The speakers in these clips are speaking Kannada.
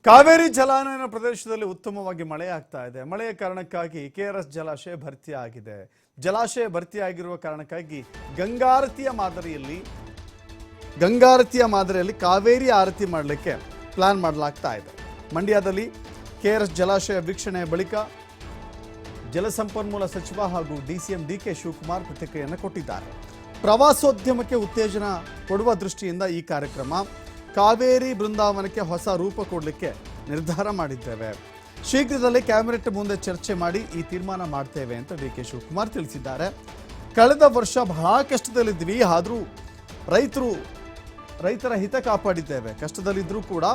ಕಾವೇರಿ ಜಲಾನಯನ ಪ್ರದೇಶದಲ್ಲಿ ಉತ್ತಮವಾಗಿ ಮಳೆ ಆಗ್ತಾ ಇದೆ. ಮಳೆಯ ಕಾರಣಕ್ಕಾಗಿ ಕೆಆರ್ಎಸ್ ಜಲಾಶಯ ಭರ್ತಿಯಾಗಿದೆ. ಜಲಾಶಯ ಭರ್ತಿಯಾಗಿರುವ ಕಾರಣಕ್ಕಾಗಿ ಗಂಗಾರತಿಯ ಮಾದರಿಯಲ್ಲಿ ಕಾವೇರಿ ಆರತಿ ಮಾಡಲಿಕ್ಕೆ ಪ್ಲಾನ್ ಮಾಡಲಾಗ್ತಾ ಇದೆ. ಮಂಡ್ಯದಲ್ಲಿ ಕೆಆರ್ಎಸ್ ಜಲಾಶಯ ವೀಕ್ಷಣೆಯ ಬಳಿಕ ಜಲಸಂಪನ್ಮೂಲ ಸಚಿವ ಹಾಗೂ ಡಿಸಿಎಂ ಡಿಕೆ ಶಿವಕುಮಾರ್ ಪ್ರತಿಕ್ರಿಯೆಯನ್ನು ಕೊಟ್ಟಿದ್ದಾರೆ. ಪ್ರವಾಸೋದ್ಯಮಕ್ಕೆ ಉತ್ತೇಜನ ಕೊಡುವ ದೃಷ್ಟಿಯಿಂದ ಈ ಕಾರ್ಯಕ್ರಮ ಕಾವೇರಿ ಬೃಂದಾವನಕ್ಕೆ ಹೊಸ ರೂಪ ಕೊಡಲಿಕ್ಕೆ ನಿರ್ಧಾರ ಮಾಡಿದ್ದೇವೆ. ಶೀಘ್ರದಲ್ಲೇ ಕ್ಯಾಬಿನೆಟ್ ಮುಂದೆ ಚರ್ಚೆ ಮಾಡಿ ಈ ತೀರ್ಮಾನ ಮಾಡ್ತೇವೆ ಅಂತ ಡಿಕೆ ಶಿವಕುಮಾರ್ ತಿಳಿಸಿದ್ದಾರೆ. ಕಳೆದ ವರ್ಷ ಬಹಳ ಕಷ್ಟದಲ್ಲಿದ್ವಿ, ಆದರೂ ರೈತರ ಹಿತ ಕಾಪಾಡಿದ್ದೇವೆ. ಕಷ್ಟದಲ್ಲಿದ್ದರೂ ಕೂಡ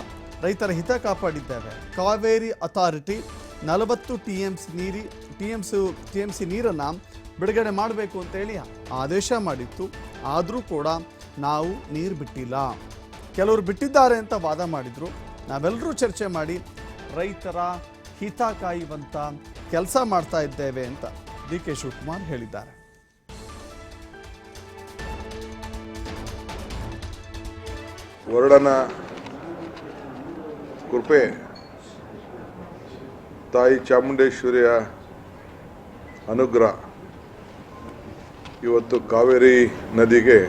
ರೈತರ ಹಿತ ಕಾಪಾಡಿದ್ದೇವೆ. ಕಾವೇರಿ ಅಥಾರಿಟಿ 40 ಟಿಎಂಸಿ ನೀರನ್ನು ಬಿಡುಗಡೆ ಮಾಡಬೇಕು ಅಂತೇಳಿ ಆದೇಶ ಮಾಡಿತ್ತು. ಆದರೂ ಕೂಡ ನಾವು ನೀರು ಬಿಟ್ಟಿಲ್ಲ. ಕೆಲವರು ಬಿಟ್ಟಿದ್ದಾರೆ ಅಂತ ವಾದ ಮಾಡಿದ್ರು. ನಾವೆಲ್ಲರೂ ಚರ್ಚೆ ಮಾಡಿ ರೈತರ ಹಿತ ಕಾಯುವಂತ ಕೆಲಸ ಮಾಡ್ತಾ ಇದ್ದೇವೆ ಅಂತ ಡಿಕೆ ಶಿವಕುಮಾರ್ ಹೇಳಿದ್ದಾರೆ. ವರಡನ ಕೃಪೆ, ತಾಯಿ ಚಾಮುಂಡೇಶ್ವರಿಯ ಅನುಗ್ರಹ ಇವತ್ತು ಕಾವೇರಿ ನದಿಗೆ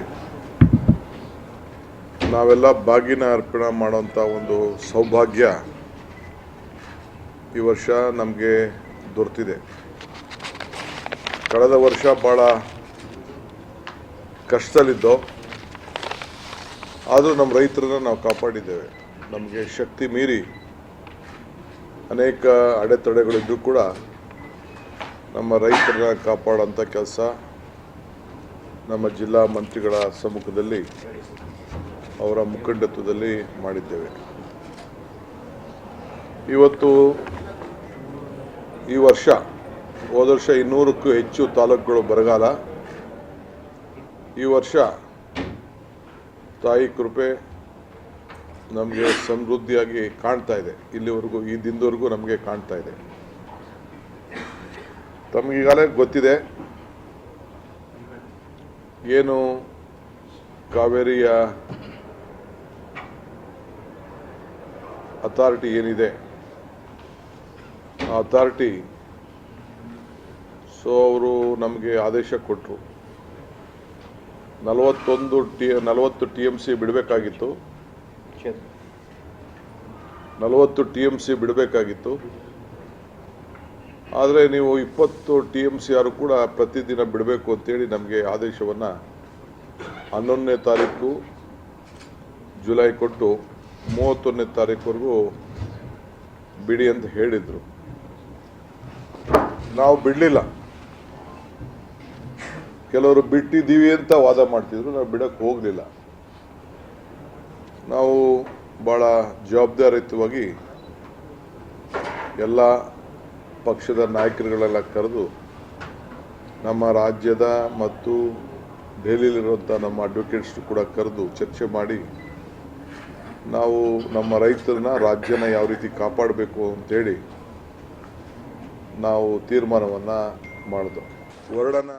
ನಾವೆಲ್ಲ ಬಾಗಿನ ಅರ್ಪಣೆ ಮಾಡುವಂಥ ಒಂದು ಸೌಭಾಗ್ಯ ಈ ವರ್ಷ ನಮಗೆ ದೊರೆತಿದೆ. ಕಳೆದ ವರ್ಷ ಭಾಳ ಕಷ್ಟದಲ್ಲಿದ್ದೋ, ಆದರೂ ನಮ್ಮ ರೈತರನ್ನ ನಾವು ಕಾಪಾಡಿದ್ದೇವೆ. ನಮಗೆ ಶಕ್ತಿ ಮೀರಿ ಅನೇಕ ಅಡೆತಡೆಗಳಿದ್ದರೂ ಕೂಡ ನಮ್ಮ ರೈತರನ್ನ ಕಾಪಾಡೋಂಥ ಕೆಲಸ ನಮ್ಮ ಜಿಲ್ಲಾ ಮಂತ್ರಿಗಳ ಸಮ್ಮುಖದಲ್ಲಿ, ಅವರ ಮುಖಂಡತ್ವದಲ್ಲಿ ಮಾಡಿದ್ದೇವೆ. ಇವತ್ತು ಈ ವರ್ಷ, ಹೋದ ವರ್ಷ 200ಕ್ಕೂ ಹೆಚ್ಚು ತಾಲೂಕುಗಳು ಬರಗಾಲ. ಈ ವರ್ಷ ತಾಯಿ ಕೃಪೆ ನಮಗೆ ಸಮೃದ್ಧಿಯಾಗಿ ಕಾಣ್ತಾ ಇದೆ. ಇಲ್ಲಿವರೆಗೂ, ಈ ದಿನದವರೆಗೂ ನಮಗೆ ಕಾಣ್ತಾ ಇದೆ. ತಮಗೀಗಾಗಲೇ ಗೊತ್ತಿದೆ ಏನು ಕಾವೇರಿಯ ಅಥಾರಿಟಿ ಏನಿದೆ, ಆ ಅಥಾರಿಟಿ ಅವರು ನಮಗೆ ಆದೇಶ ಕೊಟ್ಟರು. 40 TMC ಬಿಡಬೇಕಾಗಿತ್ತು. 40 TMC ಬಿಡಬೇಕಾಗಿತ್ತು. ಆದರೆ ನೀವು 20 TMC ಯಾರು ಕೂಡ ಪ್ರತಿದಿನ ಬಿಡಬೇಕು ಅಂತೇಳಿ ನಮಗೆ ಆದೇಶವನ್ನು 11ನೇ ತಾರೀಕು ಜುಲೈ ಕೊಟ್ಟು 31ನೇ ತಾರೀಕುವರೆಗೂ ಬಿಡಿ ಅಂತ ಹೇಳಿದರು. ನಾವು ಬಿಡಲಿಲ್ಲ. ಕೆಲವರು ಬಿಟ್ಟಿದ್ದೀವಿ ಅಂತ ವಾದ ಮಾಡ್ತಿದ್ರು. ನಾವು ಬಿಡಕ್ಕೆ ಹೋಗಲಿಲ್ಲ. ನಾವು ಭಾಳ ಜವಾಬ್ದಾರಿಯುತವಾಗಿ ಎಲ್ಲ ಪಕ್ಷದ ನಾಯಕರುಗಳೆಲ್ಲ ಕರೆದು, ನಮ್ಮ ರಾಜ್ಯದ ಮತ್ತು ದೆಹಲಿಯಲ್ಲಿರುವಂಥ ನಮ್ಮ ಅಡ್ವೊಕೇಟ್ಸ್ ಕೂಡ ಕರೆದು ಚರ್ಚೆ ಮಾಡಿ ನಾವು ನಮ್ಮ ರೈತರನ್ನ, ರಾಜ್ಯನ ಯಾವ ರೀತಿ ಕಾಪಾಡಬೇಕು ಅಂತೇಳಿ ನಾವು ತೀರ್ಮಾನವನ್ನು ಮಾಡಿದೆವು. ವರಡನ